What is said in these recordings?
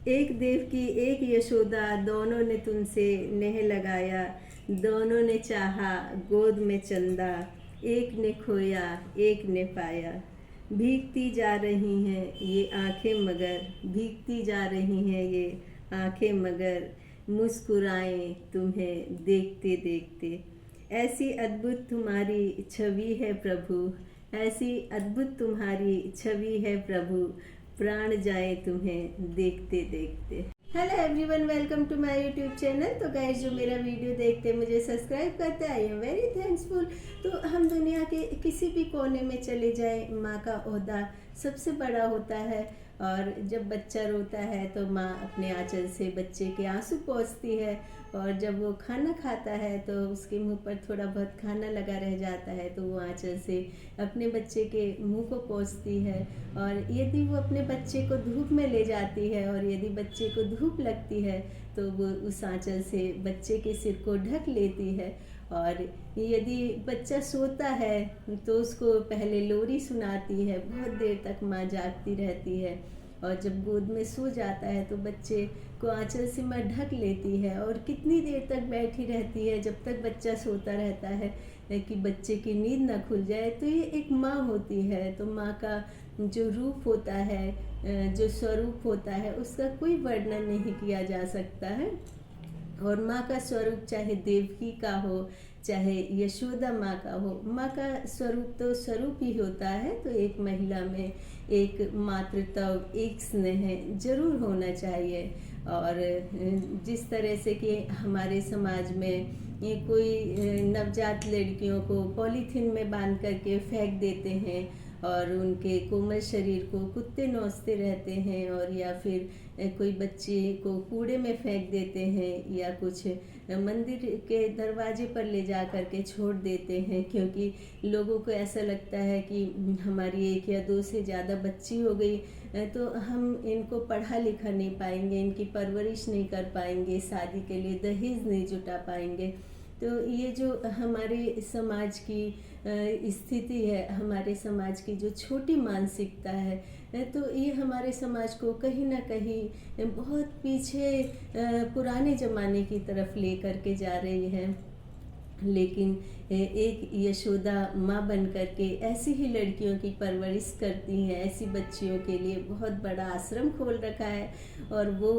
एक देवकी एक यशोदा, दोनों ने तुमसे नेह लगाया। दोनों ने चाहा गोद में चंदा, एक ने खोया एक ने पाया। भीगती जा रही हैं ये आंखें मगर, भीगती जा रही हैं ये आंखें मगर, मुस्कुराएं तुम्हें देखते देखते। ऐसी अद्भुत तुम्हारी छवि है प्रभु, ऐसी अद्भुत तुम्हारी छवि है प्रभु, प्राण जाए तुम्हें देखते देखते। Hello everyone, welcome to my YouTube channel. तो गाइस, जो मेरा वीडियो देखते मुझे सब्सक्राइब करते, आई एम वेरी थैंक्सफुल। तो हम दुनिया के किसी भी कोने में चले जाए, माँ का ओहदा सबसे बड़ा होता है। और जब बच्चा रोता है तो माँ अपने आंचल से बच्चे के आंसू पोंछती है, और जब वो खाना खाता है तो उसके मुंह पर थोड़ा बहुत खाना लगा रह जाता है तो वो आंचल से अपने बच्चे के मुंह को पोंछती है। और यदि वो अपने बच्चे को धूप में ले जाती है और यदि बच्चे को धूप लगती है तो वो उस आंचल से बच्चे के सिर को ढक लेती है। और यदि बच्चा सोता है तो उसको पहले लोरी सुनाती है, बहुत देर तक माँ जागती रहती है। और जब गोद में सो जाता है तो बच्चे को आंचल से माँ ढक लेती है, और कितनी देर तक बैठी रहती है जब तक बच्चा सोता रहता है कि बच्चे की नींद ना खुल जाए। तो ये एक माँ होती है। तो माँ का जो रूप होता है, जो स्वरूप होता है, उसका कोई वर्णन नहीं किया जा सकता है। और माँ का स्वरूप चाहे देवकी का हो, चाहे यशोदा माँ का हो, माँ का स्वरूप तो स्वरूप ही होता है। तो एक महिला में एक मातृत्व, एक स्नेह जरूर होना चाहिए। और जिस तरह से कि हमारे समाज में ये कोई नवजात लड़कियों को पॉलीथीन में बांध करके फेंक देते हैं, और उनके कोमल शरीर को कुत्ते नोचते रहते हैं, और या फिर कोई बच्चे को कूड़े में फेंक देते हैं, या कुछ मंदिर के दरवाजे पर ले जा कर के छोड़ देते हैं, क्योंकि लोगों को ऐसा लगता है कि हमारी एक या दो से ज़्यादा बच्ची हो गई तो हम इनको पढ़ा लिखा नहीं पाएंगे, इनकी परवरिश नहीं कर पाएंगे, शादी के लिए दहेज नहीं जुटा पाएंगे। तो ये जो हमारे समाज की स्थिति है, हमारे समाज की जो छोटी मानसिकता है, तो ये हमारे समाज को कहीं ना कहीं बहुत पीछे पुराने ज़माने की तरफ ले करके जा रही है। लेकिन एक यशोदा माँ बन करके ऐसी ही लड़कियों की परवरिश करती हैं, ऐसी बच्चियों के लिए बहुत बड़ा आश्रम खोल रखा है। और वो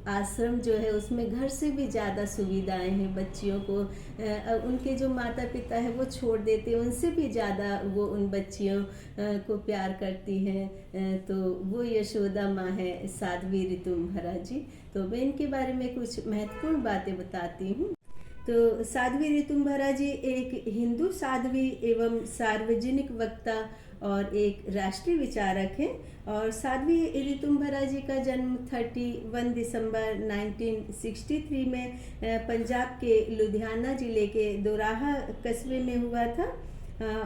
आश्रम जो है उसमें घर से भी ज़्यादा सुविधाएं हैं बच्चियों को। उनके जो माता पिता है वो छोड़ देते हैं, उनसे भी ज़्यादा वो उन बच्चियों को प्यार करती हैं। तो वो यशोदा माँ है, साध्वी ऋतुम्भरा जी। तो मैं इनके बारे में कुछ महत्वपूर्ण बातें बताती हूँ। तो साध्वी ऋतुम्भरा जी एक हिंदू साध्वी एवं सार्वजनिक वक्ता और एक राष्ट्रीय विचारक हैं। और साध्वी ऋतुम्भरा जी का जन्म 31 दिसंबर 1963 में पंजाब के लुधियाना जिले के दोराहा कस्बे में हुआ था।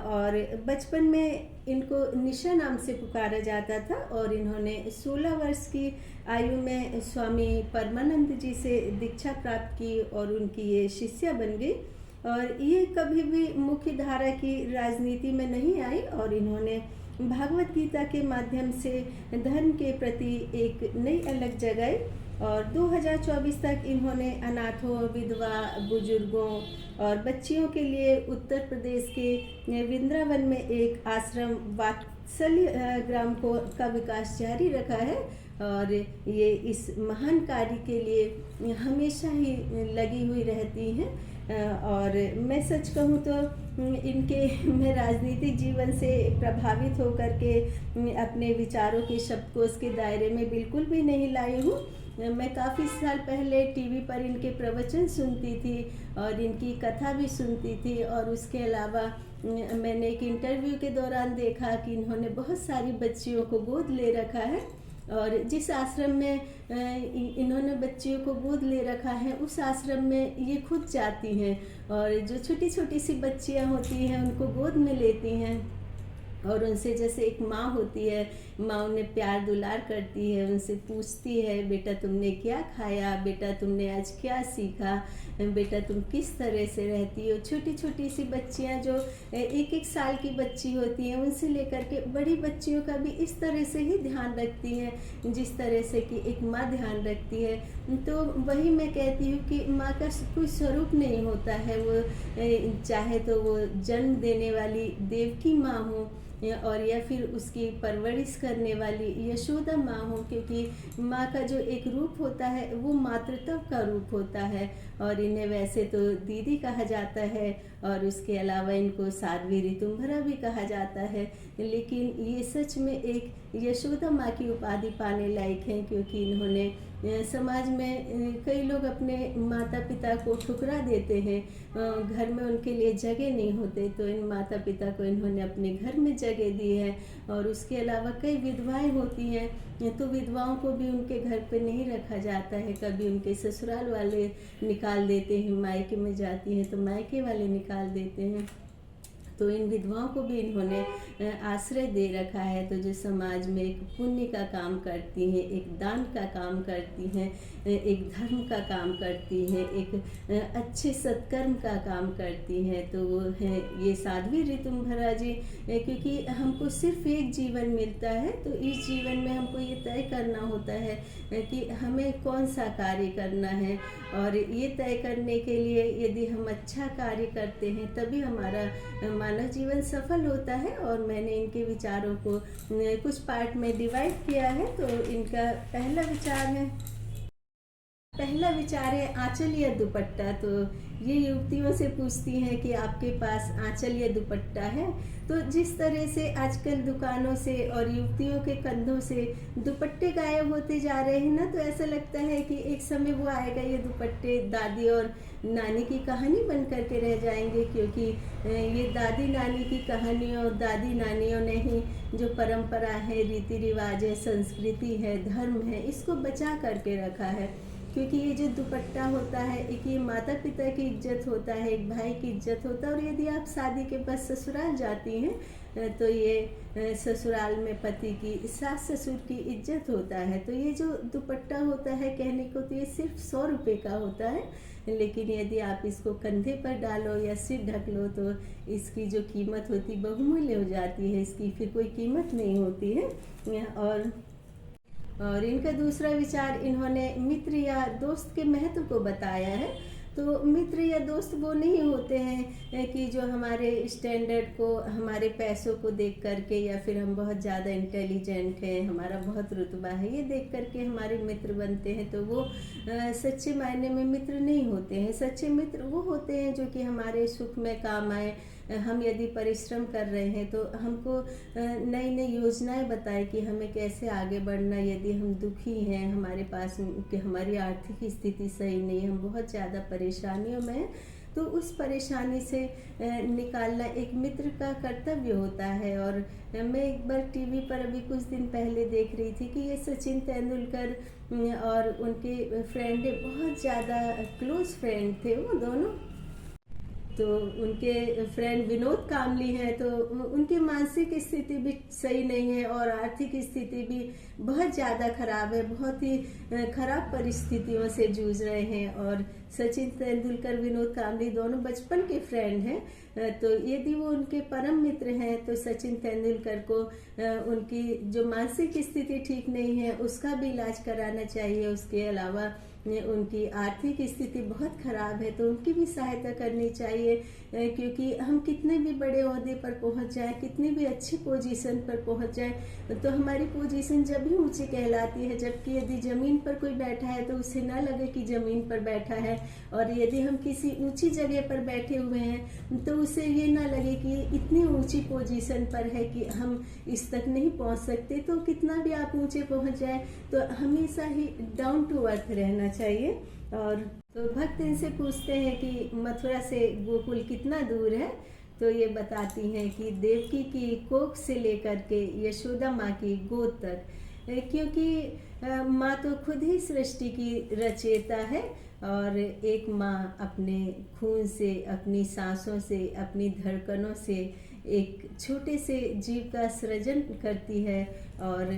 और बचपन में इनको निशा नाम से पुकारा जाता था, और इन्होंने 16 वर्ष की आयु में स्वामी परमानंद जी से दीक्षा प्राप्त की और उनकी ये शिष्या बन गई। और ये कभी भी मुख्य धारा की राजनीति में नहीं आई, और इन्होंने भागवत गीता के माध्यम से धर्म के प्रति एक नई अलग जगाई। और 2024 तक इन्होंने अनाथों, विधवा, बुजुर्गों और बच्चियों के लिए उत्तर प्रदेश के वृंदावन में एक आश्रम वात्सल्य ग्राम को का विकास जारी रखा है। और ये इस महान कार्य के लिए हमेशा ही लगी हुई रहती हैं। और मैं सच कहूँ तो इनके मैं राजनीतिक जीवन से प्रभावित होकर के अपने विचारों के शब्दकोश के दायरे में बिल्कुल भी नहीं लाई हूँ। मैं काफ़ी साल पहले टीवी पर इनके प्रवचन सुनती थी और इनकी कथा भी सुनती थी। और उसके अलावा मैंने एक इंटरव्यू के दौरान देखा कि इन्होंने बहुत सारी बच्चियों को गोद ले रखा है। और जिस आश्रम में इन्होंने बच्चियों को गोद ले रखा है, उस आश्रम में ये खुद जाती हैं और जो छोटी छोटी सी बच्चियां होती हैं उनको गोद में लेती हैं। और उनसे जैसे एक माँ होती है, माँ उन्हें प्यार दुलार करती है, उनसे पूछती है बेटा तुमने क्या खाया, बेटा तुमने आज क्या सीखा, बेटा तुम किस तरह से रहती हो। छोटी छोटी सी बच्चियाँ जो एक एक साल की बच्ची होती हैं, उनसे लेकर के बड़ी बच्चियों का भी इस तरह से ही ध्यान रखती हैं जिस तरह से कि एक माँ ध्यान रखती है। तो वही मैं कहती हूँ कि माँ का कोई स्वरूप नहीं होता है, वो चाहे तो वो जन्म देने वाली देव की माँ हो और या फिर उसकी परवरिश करने वाली यशोदा माँ हो, क्योंकि माँ का जो एक रूप होता है वो मातृत्व का रूप होता है। और इन्हें वैसे तो दीदी कहा जाता है और उसके अलावा इनको साध्वी ऋतुम्भरा भी कहा जाता है, लेकिन ये सच में एक यशोदा माँ की उपाधि पाने लायक हैं, क्योंकि इन्होंने समाज में कई लोग अपने माता पिता को ठुकरा देते हैं, घर में उनके लिए जगह नहीं होते, तो इन माता पिता को इन्होंने अपने घर में जगह दी है। और उसके अलावा कई विधवाएं होती हैं, तो विधवाओं को भी उनके घर पे नहीं रखा जाता है, कभी उनके ससुराल वाले निकाल देते हैं, मायके में जाती हैं तो मायके वाले निकाल देते हैं। तो इन विधवाओं को भी इन्होंने आश्रय दे रखा है। तो जो समाज में एक पुण्य का काम करती हैं, एक दान का काम करती हैं, एक धर्म का काम करती हैं, एक अच्छे सत्कर्म का काम करती हैं, तो वो हैं ये साध्वी ऋतुम्भरा जी। क्योंकि हमको सिर्फ एक जीवन मिलता है, तो इस जीवन में हमको ये तय करना होता है कि हमें कौन सा कार्य करना है। और ये तय करने के लिए यदि हम अच्छा कार्य करते हैं तभी हमारा मानव जीवन सफल होता है। और मैंने इनके विचारों को कुछ पार्ट में डिवाइड किया है। तो इनका पहला विचार है आंचल या दुपट्टा। तो ये युवतियों से पूछती हैं कि आपके पास आंचल या दुपट्टा है। तो जिस तरह से आजकल दुकानों से और युवतियों के कंधों से दुपट्टे गायब होते जा रहे हैं ना, तो ऐसा लगता है कि एक समय वो आएगा ये दुपट्टे दादी और नानी की कहानी बन करके रह जाएंगे, क्योंकि ये दादी नानी की कहानियों, दादी नानियों ने ही जो परंपरा है, रीति रिवाज है, संस्कृति है, धर्म है, इसको बचा करके रखा है। क्योंकि ये जो दुपट्टा होता है, एक ये माता पिता की इज्जत होता है, एक भाई की इज्जत होता है। और यदि आप शादी के बाद ससुराल जाती हैं तो ये ससुराल में पति की, सास ससुर की इज्जत होता है। तो ये जो दुपट्टा होता है, कहने को तो ये सिर्फ 100 रुपये का होता है, लेकिन यदि आप इसको कंधे पर डालो या सिर ढक लो तो इसकी जो कीमत होती बहुमूल्य हो जाती है, इसकी फिर कोई कीमत नहीं होती है। और इनका दूसरा विचार, इन्होंने मित्र या दोस्त के महत्व को बताया है। तो मित्र या दोस्त वो नहीं होते हैं कि जो हमारे स्टैंडर्ड को, हमारे पैसों को देख करके, या फिर हम बहुत ज़्यादा इंटेलिजेंट हैं, हमारा बहुत रुतबा है, ये देख करके हमारे मित्र बनते हैं। तो वो सच्चे मायने में मित्र नहीं होते हैं। सच्चे मित्र वो होते हैं जो कि हमारे सुख में काम आए। हम यदि परिश्रम कर रहे हैं तो हमको नई नई योजनाएं बताए कि हमें कैसे आगे बढ़ना। यदि हम दुखी हैं, हमारे पास कि हमारी आर्थिक स्थिति सही नहीं, हम बहुत ज़्यादा परेशानियों में हैं, तो उस परेशानी से निकालना एक मित्र का कर्तव्य होता है। और मैं एक बार टीवी पर अभी कुछ दिन पहले देख रही थी कि ये सचिन तेंदुलकर और उनके फ्रेंड, बहुत ज़्यादा क्लोज फ्रेंड थे वो दोनों। तो उनके फ्रेंड विनोद कामली हैं, तो उनकी मानसिक स्थिति भी सही नहीं है और आर्थिक स्थिति भी बहुत ज़्यादा खराब है, बहुत ही खराब परिस्थितियों से जूझ रहे हैं। और सचिन तेंदुलकर, विनोद कामली दोनों बचपन के फ्रेंड हैं। तो यदि वो उनके परम मित्र हैं तो सचिन तेंदुलकर को उनकी जो मानसिक स्थिति ठीक नहीं है उसका भी इलाज कराना चाहिए। उसके अलावा उनकी आर्थिक स्थिति बहुत खराब है तो उनकी भी सहायता करनी चाहिए, क्योंकि हम कितने भी बड़े ओहदे पर पहुंच जाएं, कितनी भी अच्छी पोजीशन पर पहुंच जाएं, तो हमारी पोजीशन जब भी ऊंची कहलाती है। जबकि यदि जमीन पर कोई बैठा है तो उसे ना लगे कि जमीन पर बैठा है, और यदि हम किसी ऊंची जगह पर बैठे हुए हैं तो उसे ये ना लगे कि इतनी ऊंची पोजीशन पर है कि हम इस तक नहीं पहुंच सकते। तो कितना भी आप ऊंचे पहुंच जाए तो हमेशा ही डाउन टू अर्थ रहना चाहिए। और तो भक्त इनसे पूछते हैं कि मथुरा से गोकुल कितना दूर है। तो ये बताती हैं कि देवकी की कोख से लेकर के यशोदा माँ की गोद तक, क्योंकि माँ तो खुद ही सृष्टि की रचयिता है। और एक माँ अपने खून से, अपनी सांसों से, अपनी धड़कनों से एक छोटे से जीव का सृजन करती है। और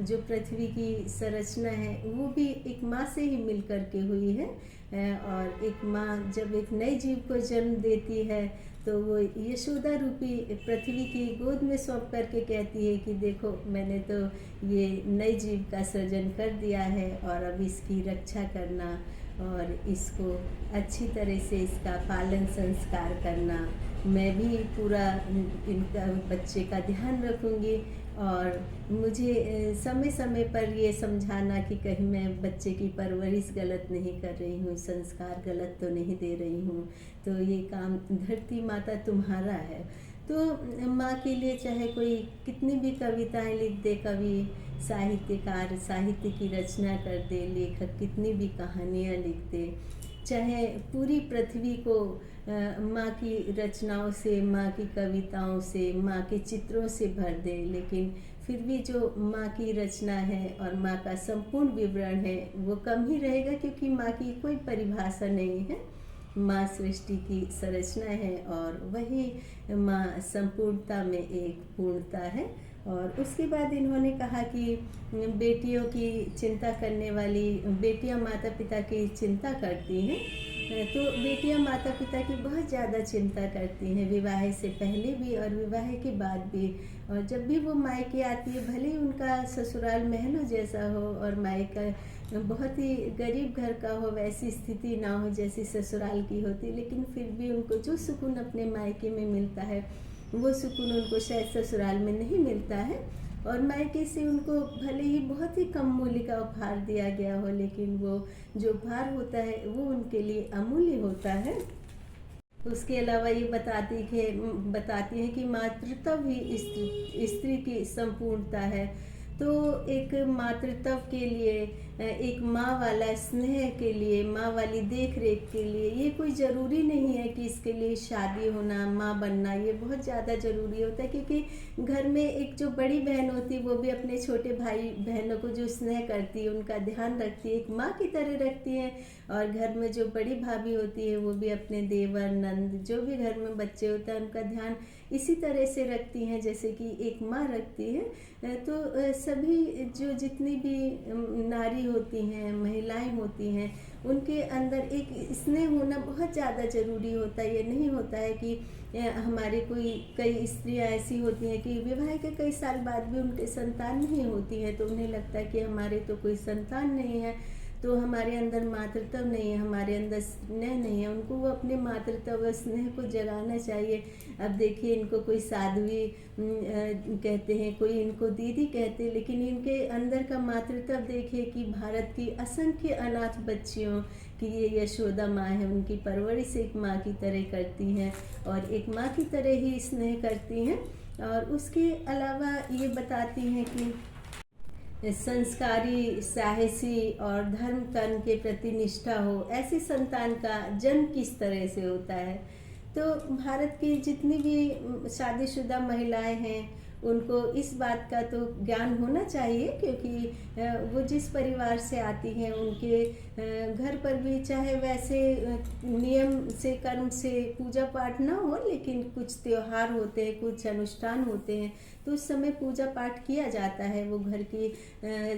जो पृथ्वी की संरचना है वो भी एक माँ से ही मिल कर के हुई है। और एक माँ जब एक नए जीव को जन्म देती है तो वो यशोदा रूपी पृथ्वी की गोद में सौंप करके कहती है कि देखो, मैंने तो ये नए जीव का सृजन कर दिया है और अब इसकी रक्षा करना और इसको अच्छी तरह से इसका पालन संस्कार करना, मैं भी पूरा इनका बच्चे का ध्यान रखूँगी। और मुझे समय समय पर ये समझाना कि कहीं मैं बच्चे की परवरिश गलत नहीं कर रही हूँ, संस्कार गलत तो नहीं दे रही हूँ। तो ये काम धरती माता तुम्हारा है। तो माँ के लिए चाहे कोई कितनी भी कविताएं लिख दे, कवि साहित्यकार साहित्य की रचना कर दे, लेखक कितनी भी कहानियाँ लिख दे, चाहे पूरी पृथ्वी को माँ की रचनाओं से, माँ की कविताओं से, माँ के चित्रों से भर दे, लेकिन फिर भी जो माँ की रचना है और माँ का संपूर्ण विवरण है वो कम ही रहेगा, क्योंकि माँ की कोई परिभाषा नहीं है। माँ सृष्टि की संरचना है और वही माँ संपूर्णता में एक पूर्णता है। और उसके बाद इन्होंने कहा कि बेटियों की चिंता करने वाली बेटियां माता पिता की चिंता करती हैं। तो बेटियां माता पिता की बहुत ज़्यादा चिंता करती हैं, विवाह से पहले भी और विवाह के बाद भी। और जब भी वो मायके आती है, भले ही उनका ससुराल महलों जैसा हो और मायका बहुत ही गरीब घर का हो, वैसी स्थिति ना हो जैसी ससुराल की होती, लेकिन फिर भी उनको जो सुकून अपने मायके में मिलता है वो सुकून उनको शायद ससुराल में नहीं मिलता है। और मायके से उनको भले ही बहुत ही कम मूल्य का उपहार दिया गया हो, लेकिन वो जो उपहार होता है वो उनके लिए अमूल्य होता है। उसके अलावा ये बताती है कि मातृत्व ही स्त्री की संपूर्णता है। तो एक मातृत्व के लिए, एक माँ वाला स्नेह के लिए, माँ वाली देख रेख के लिए ये कोई ज़रूरी नहीं है कि इसके लिए शादी होना, माँ बनना ये बहुत ज़्यादा ज़रूरी होता है। क्योंकि घर में एक जो बड़ी बहन होती है वो भी अपने छोटे भाई बहनों को जो स्नेह करती है, उनका ध्यान रखती है, एक माँ की तरह रखती है। और घर में जो बड़ी भाभी होती है वो भी अपने देवर नंद जो भी घर में बच्चे होते हैं उनका ध्यान इसी तरह से रखती हैं जैसे कि एक माँ रखती है। तो सभी जो जितनी भी नारी होती हैं, महिलाएं होती हैं, उनके अंदर एक स्नेह होना बहुत ज़्यादा ज़रूरी होता है। ये नहीं होता है कि हमारे कई स्त्रियां ऐसी होती हैं कि विवाह के कई साल बाद भी उनके संतान नहीं होती है, तो उन्हें लगता है कि हमारे तो कोई संतान नहीं है, तो हमारे अंदर मातृत्व नहीं है, हमारे अंदर स्नेह नहीं है। उनको वो अपने मातृत्व स्नेह को जगाना चाहिए। अब देखिए, इनको कोई साध्वी कहते हैं, कोई इनको दीदी कहते हैं, लेकिन इनके अंदर का मातृत्व देखिए कि भारत की असंख्य अनाथ बच्चियों की ये यशोदा माँ है, उनकी परवरिश एक माँ की तरह करती हैं और एक माँ की तरह ही स्नेह करती हैं। और उसके अलावा ये बताती हैं कि संस्कारी, साहसी और धर्म कर्म के प्रति निष्ठा हो, ऐसे संतान का जन्म किस तरह से होता है। तो भारत की जितनी भी शादीशुदा महिलाएं हैं उनको इस बात का तो ज्ञान होना चाहिए, क्योंकि वो जिस परिवार से आती हैं उनके घर पर भी चाहे वैसे नियम से कर्म से पूजा पाठ ना हो, लेकिन कुछ त्योहार होते हैं, कुछ अनुष्ठान होते हैं, तो उस समय पूजा पाठ किया जाता है। वो घर की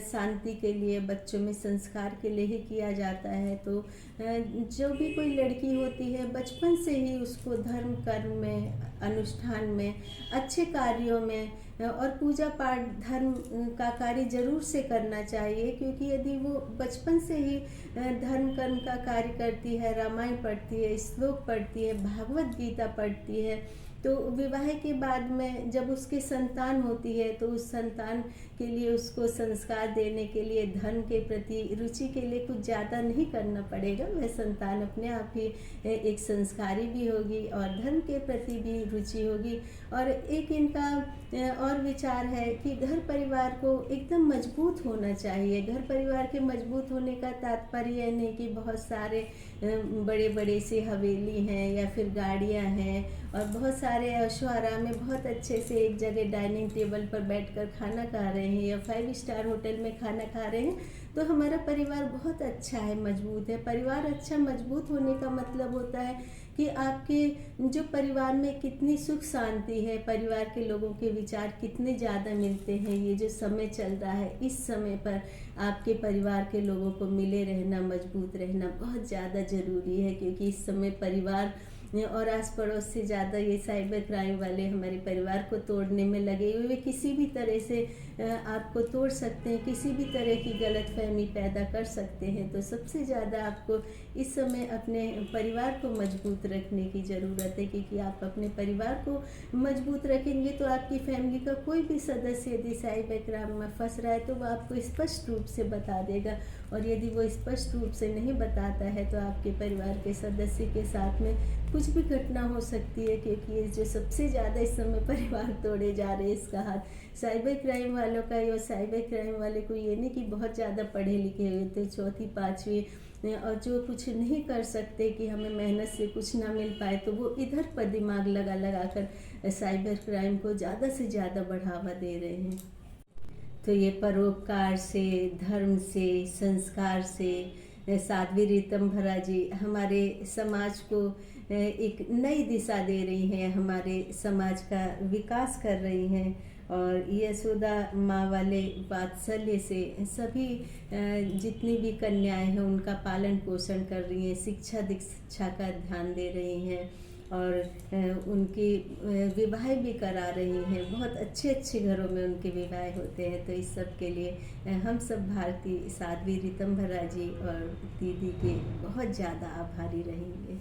शांति के लिए, बच्चों में संस्कार के लिए ही किया जाता है। तो जो भी कोई लड़की होती है बचपन से ही उसको धर्म कर्म में, अनुष्ठान में, अच्छे कार्यों में और पूजा पाठ धर्म का कार्य जरूर से करना चाहिए। क्योंकि यदि वो बचपन से ही धर्म कर्म का कार्य करती है, रामायण पढ़ती है, श्लोक पढ़ती है, भागवत गीता पढ़ती है, तो विवाह के बाद में जब उसकी संतान होती है तो उस संतान के लिए उसको संस्कार देने के लिए, धर्म के प्रति रुचि के लिए कुछ ज़्यादा नहीं करना पड़ेगा। वह संतान अपने आप ही एक संस्कारी भी होगी और धर्म के प्रति भी रुचि होगी। और एक इनका और विचार है कि घर परिवार को एकदम मजबूत होना चाहिए। घर परिवार के मजबूत होने का तात्पर्य यह नहीं कि बहुत सारे बड़े बड़े से हवेली हैं या फिर गाड़ियां हैं और बहुत सारे ऐशो आराम में बहुत अच्छे से एक जगह डाइनिंग टेबल पर बैठकर खाना खा रहे हैं या 5 स्टार होटल में खाना खा रहे हैं, तो हमारा परिवार बहुत अच्छा है, मजबूत है। परिवार अच्छा मजबूत होने का मतलब होता है कि आपके जो परिवार में कितनी सुख शांति है, परिवार के लोगों के विचार कितने ज़्यादा मिलते हैं। ये जो समय चल रहा है, इस समय पर आपके परिवार के लोगों को मिले रहना, मजबूत रहना बहुत ज़्यादा ज़रूरी है, क्योंकि इस समय परिवार और आस पड़ोस से ज़्यादा ये साइबर क्राइम वाले हमारे परिवार को तोड़ने में लगे हुए, किसी भी तरह से आपको तोड़ सकते हैं, किसी भी तरह की गलतफहमी पैदा कर सकते हैं। तो सबसे ज़्यादा आपको इस समय अपने परिवार को मजबूत रखने की ज़रूरत है, क्योंकि आप अपने परिवार को मजबूत रखेंगे तो आपकी फैमिली का कोई भी सदस्य यदि साइबर क्राइम में फंस रहा है तो वो आपको स्पष्ट रूप से बता देगा, और यदि वो स्पष्ट रूप से नहीं बताता है तो आपके परिवार के सदस्य के साथ में कुछ भी घटना हो सकती है। क्योंकि ये जो सबसे ज़्यादा इस समय परिवार तोड़े जा रहे हैं, इसका हाथ साइबर क्राइम वालों का है। और साइबर क्राइम वाले को ये नहीं कि बहुत ज़्यादा पढ़े लिखे हुए थे, चौथी पाँचवीं, और जो कुछ नहीं कर सकते कि हमें मेहनत से कुछ ना मिल पाए, तो वो इधर पर दिमाग लगा लगा कर साइबर क्राइम को ज़्यादा से ज़्यादा बढ़ावा दे रहे हैं। तो ये परोपकार से, धर्म से, संस्कार से साध्वी रीतमभरा जी हमारे समाज को एक नई दिशा दे रही हैं, हमारे समाज का विकास कर रही हैं। और यशोदा माँ वाले वात्सल्य से सभी जितनी भी कन्याएं हैं उनका पालन पोषण कर रही हैं, शिक्षा दीक्षा का ध्यान दे रही हैं, और उनकी विवाह भी करा रही हैं। बहुत अच्छे अच्छे घरों में उनके विवाह होते हैं। तो इस सब के लिए हम सब भारतीय साध्वी रीतमभरा जी और दीदी के बहुत ज़्यादा आभारी रहेंगे।